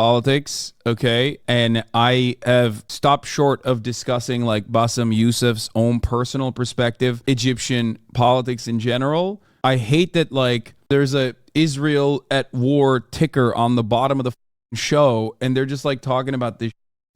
politics, okay, and I have stopped short of discussing like Bassem Youssef's own personal perspective, Egyptian politics in general. I hate that like there's a Israel at war ticker on the bottom of the show, and they're just like talking about this.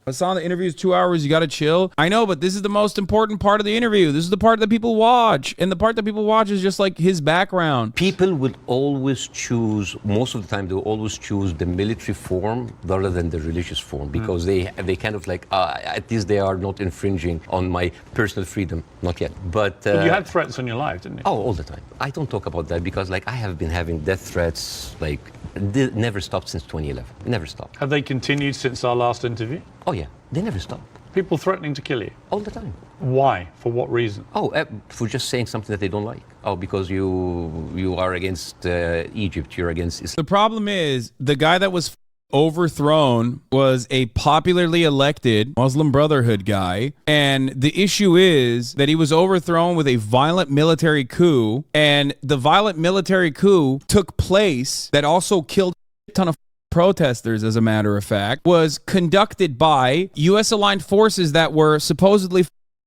Hasan, the interview is 2 hours. You got to chill. I know, but this is the most important part of the interview. This is the part that people watch. And the part that people watch is just like his background. People would always choose, most of the time, they will always choose the military form rather than the religious form because they kind of like, at least they are not infringing on my personal freedom. Not yet. But you had threats on your life, didn't you? Oh, all the time. I don't talk about that because like I have been having death threats, like they never stopped since 2011. Never stopped. Have they continued since our last interview? Oh yeah, they never stop. People threatening to kill you? All the time. Why? For what reason? Oh, for just saying something that they don't like. Oh, because you are against Egypt, you're against Islam. The problem is, the guy that was overthrown was a popularly elected Muslim Brotherhood guy, and the issue is that he was overthrown with a violent military coup, and the violent military coup took place that also killed a ton of protesters, as a matter of fact, was conducted by U.S.-aligned forces that were supposedly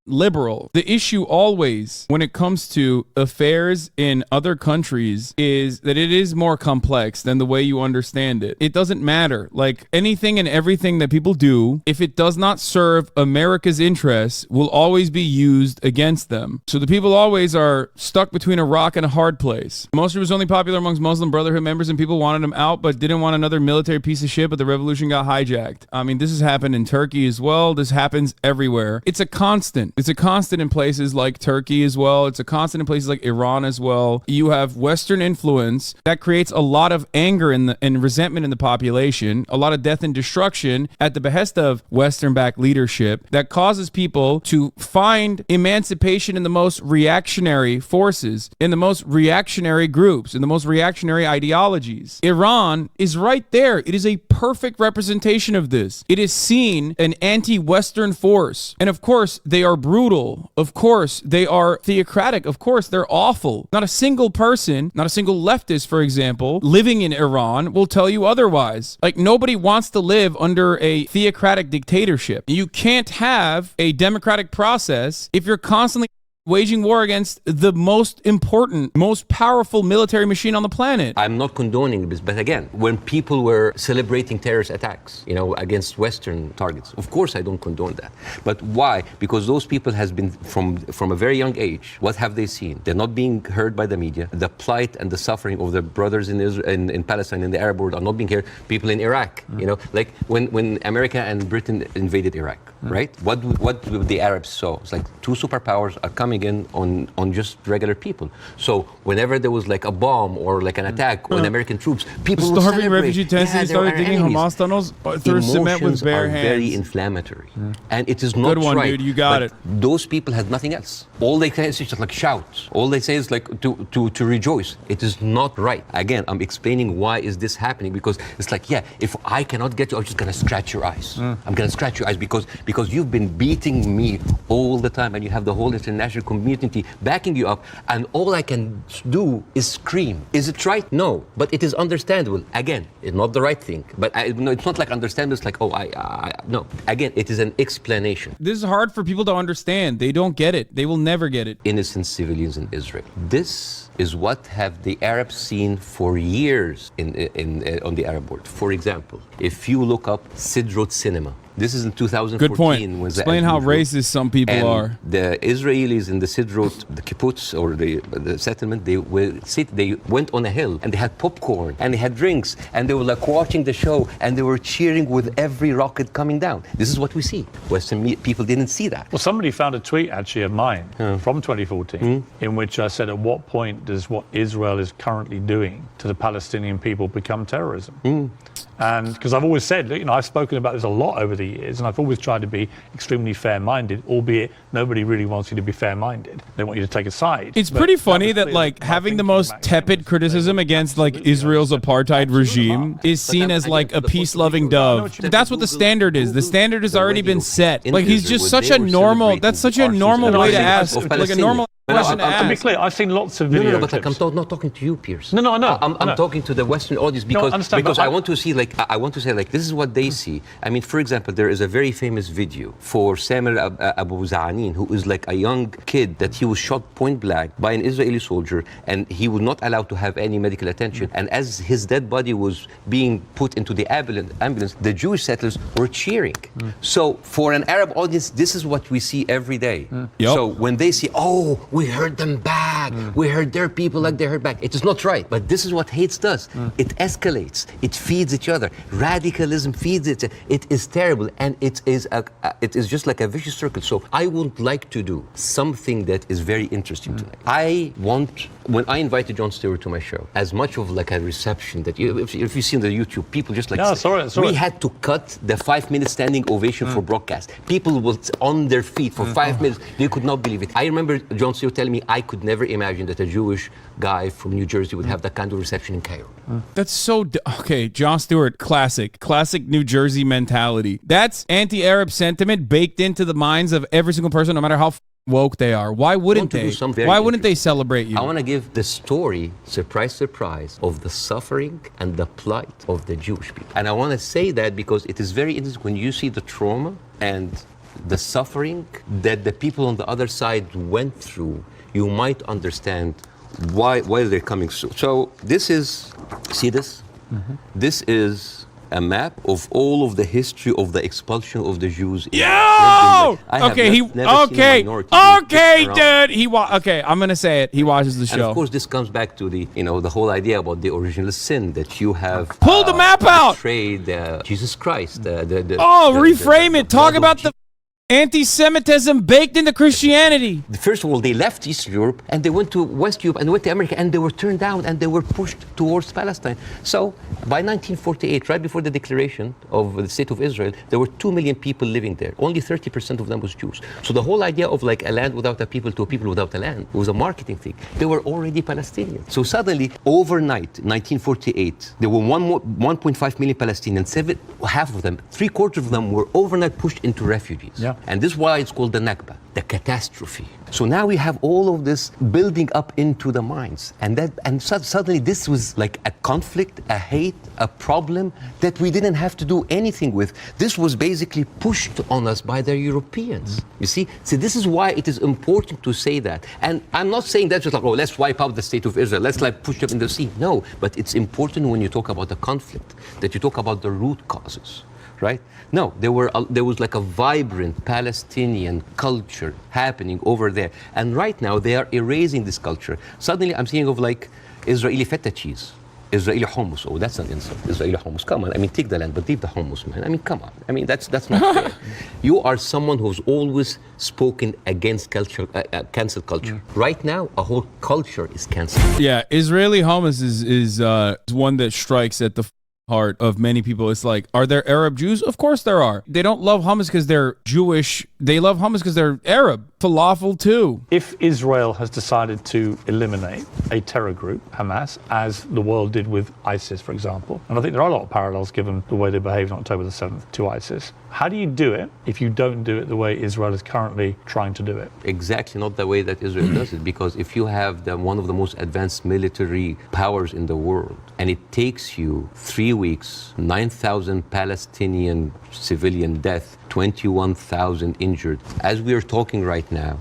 liberal. The issue always when it comes to affairs in other countries is that it is more complex than the way you understand it. It doesn't matter. Like anything and everything that people do, if it does not serve America's interests, will always be used against them. So the people always are stuck between a rock and a hard place. Mostre was only popular amongst Muslim Brotherhood members and people wanted him out but didn't want another military piece of shit, but the revolution got hijacked. I mean, this has happened in Turkey as well. This happens everywhere. It's a constant. It's a constant in places like Turkey as well. It's a constant in places like Iran as well. You have Western influence that creates a lot of anger and resentment in the population, a lot of death and destruction at the behest of Western-backed leadership that causes people to find emancipation in the most reactionary forces, in the most reactionary groups, in the most reactionary ideologies. Iran is right there. It is a perfect representation of this. It is seen an anti-Western force. And of course, they are brutal. Of course, they are theocratic. Of course, they're awful. Not a single person, not a single leftist, for example, living in Iran will tell you otherwise. Like, nobody wants to live under a theocratic dictatorship. You can't have a democratic process if you're constantly waging war against the most important, most powerful military machine on the planet. I'm not condoning this, but again, when people were celebrating terrorist attacks, against Western targets, of course I don't condone that. But why? Because those people has been from a very young age. What have they seen? They're not being heard by the media. The plight and the suffering of their brothers in Israel, in Palestine, in the Arab world are not being heard. People in Iraq, like when America and Britain invaded Iraq, right? What the Arabs saw? It's like two superpowers are coming in on just regular people. So whenever there was like a bomb or like an attack on American troops, people would starving celebrate. refugee tents, they started digging Hamas tunnels through cement with bare hands. Very inflammatory, and it is not good one, right. dude. You got it. Those people had nothing else. All they say is just like shout. All they say is like to rejoice. It is not right. Again, I'm explaining why is this happening, because it's like, yeah, if I cannot get you, I'm just gonna scratch your eyes. I'm gonna scratch your eyes because you've been beating me all the time, and you have the whole international community backing you up, and all I can do is scream. Is it right? No, but it is understandable. Again, it's not the right thing, but it's not like understandable. It's like, no. Again, it is an explanation. This is hard for people to understand. They don't get it. They will never get it. Innocent civilians in Israel. This is what have the Arabs seen for years on the Arab world. For example, if you look up Sidrot cinema, this is in 2014. Good point. Explain how racist some people are. The Israelis in the Sidrot, the kibbutz or the settlement, they went on a hill and they had popcorn and they had drinks and they were like watching the show and they were cheering with every rocket coming down. This is what we see. Western people didn't see that. Well, somebody found a tweet actually of mine from 2014 in which I said, at what point does what Israel is currently doing to the Palestinian people become terrorism? And because I've always said, I've spoken about this a lot over the years, and I've always tried to be extremely fair-minded, albeit nobody really wants you to be fair-minded. They want you to take a side. It's pretty funny that like having the most tepid criticism against like Israel's apartheid regime is seen as like a peace-loving dove. That's what the standard is. The standard has already been set. Like he's just such a normal. That's such a normal way to ask. Like a normal. question to To be ask. clear, I've seen lots of No, video no, but clips. I'm not talking to you, Piers. No, I know. I'm talking to the Western audience because, understand, but I want to see, like, I want to say, like, this is what they see. I mean, for example, there is a very famous video for Samuel Abu Za'anin, who is like a young kid that he was shot point blank by an Israeli soldier, and he was not allowed to have any medical attention. And as his dead body was being put into the ambulance, the Jewish settlers were cheering. So for an Arab audience, this is what we see every day. Yep. So when they see, oh, we heard them back, we heard their people like they heard back, it is not right. But this is what hate does. It escalates. It feeds each other. Radicalism feeds it. It is terrible, and it is just like a vicious circle. So I would like to do something that is very interesting tonight. I want, when I invited Jon Stewart to my show, as much of like a reception that if you see on the YouTube, people just like, we had to cut the 5-minute standing ovation for broadcast. People were on their feet for 5 minutes. They could not believe it. I remember Jon Stewart telling me I could never imagine that a Jewish guy from New Jersey would have that kind of reception in Cairo. That's so okay. Jon Stewart, classic New Jersey mentality. That's anti-Arab sentiment baked into the minds of every single person, no matter how woke they are. Why wouldn't they? Why wouldn't they celebrate you? I want to give the story, surprise, surprise, of the suffering and the plight of the Jewish people. And I want to say that because it is very interesting when you see the trauma and the suffering that the people on the other side went through, you might understand why they're coming. So this is, see this? This is a map of all of the history of the expulsion of the Jews. Yo! Okay, dude. Okay, I'm gonna say it. He watches the And show. of course, this comes back to the whole idea about the original sin that you have. Pull the map out. Betrayed Jesus Christ. Reframe it. Talk about the anti-Semitism baked into Christianity. First of all, they left Eastern Europe and they went to West Europe and went to America, and they were turned down and they were pushed towards Palestine. So by 1948, right before the declaration of the State of Israel, there were 2 million people living there. Only 30% of them was Jews. So the whole idea of like a land without a people to a people without a land was a marketing thing. They were already Palestinians. So suddenly, overnight, 1948, there were 1.5 million Palestinians. Half of them, 3/4 of them were overnight pushed into refugees. Yeah. And this is why it's called the Nakba, the catastrophe. So now we have all of this building up into the minds. And suddenly this was like a conflict, a hate, a problem that we didn't have to do anything with. This was basically pushed on us by the Europeans. You see? So this is why it is important to say that. And I'm not saying that just like, oh, let's wipe out the State of Israel. Let's like push them in the sea. No, but it's important when you talk about the conflict, that you talk about the root causes. Right? No, there was like a vibrant Palestinian culture happening over there. And right now they are erasing this culture. Suddenly I'm thinking of like Israeli feta cheese, Israeli hummus. Oh, that's an insult. Israeli hummus. Come on. I mean, take the land, but leave the hummus, man. I mean, come on. I mean, that's not fair. You are someone who's always spoken against culture, cancel culture. Right now, a whole culture is canceled. Yeah, Israeli hummus is one that strikes at the heart of many people. It's like, are there Arab Jews? Of course there are. They don't love hummus because they're Jewish. They love hummus because they're Arab. Falafel too. If Israel has decided to eliminate a terror group, Hamas, as the world did with ISIS, for example, and I think there are a lot of parallels given the way they behaved on October the 7th to ISIS, how do you do it if you don't do it the way Israel is currently trying to do it? Exactly not the way that Israel does it, because if you have one of the most advanced military powers in the world, and it takes you 3 weeks, 9,000 Palestinian civilian death, 21,000 injured, as we are talking right now,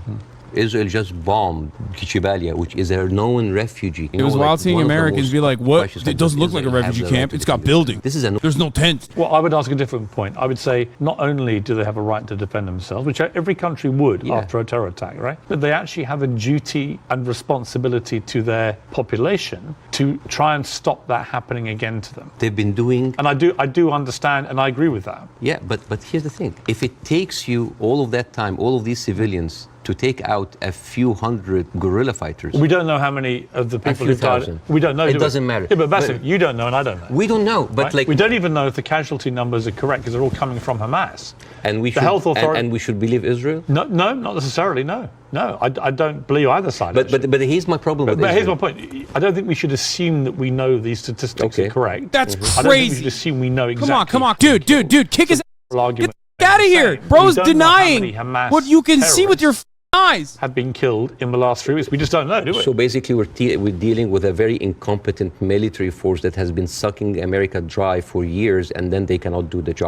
Israel just bombed Kichibalia, which is a known refugee. It was wild seeing Americans be like, what? It doesn't look like a refugee camp. It's got buildings. There's no tent. Well, I would ask a different point. I would say not only do they have a right to defend themselves, which every country would after a terror attack, right? But they actually have a duty and responsibility to their population to try and stop that happening again to them. They've been doing... And I do understand, and I agree with that. Yeah, but here's the thing. If it takes you all of that time, all of these civilians, to take out a few hundred guerrilla fighters. We don't know how many of the people who died. We don't know. It doesn't matter. Yeah, but Bassem, you don't know and I don't know. We don't know, but right? like... We don't even know if the casualty numbers are correct because they're all coming from Hamas. And we should, and we should believe Israel? No, not necessarily, no. No, I don't believe either side. But here's my problem with Israel. Here's my point. I don't think we should assume that we know these statistics are correct. That's crazy. I don't think we should assume we know exactly. Come on. Dude, kick his ass. Get out of here. Bro's denying what you can see with your eyes. have been killed in the last 3 weeks? We just don't know, do we? So basically, we're dealing with a very incompetent military force that has been sucking America dry for years, and then they cannot do the job.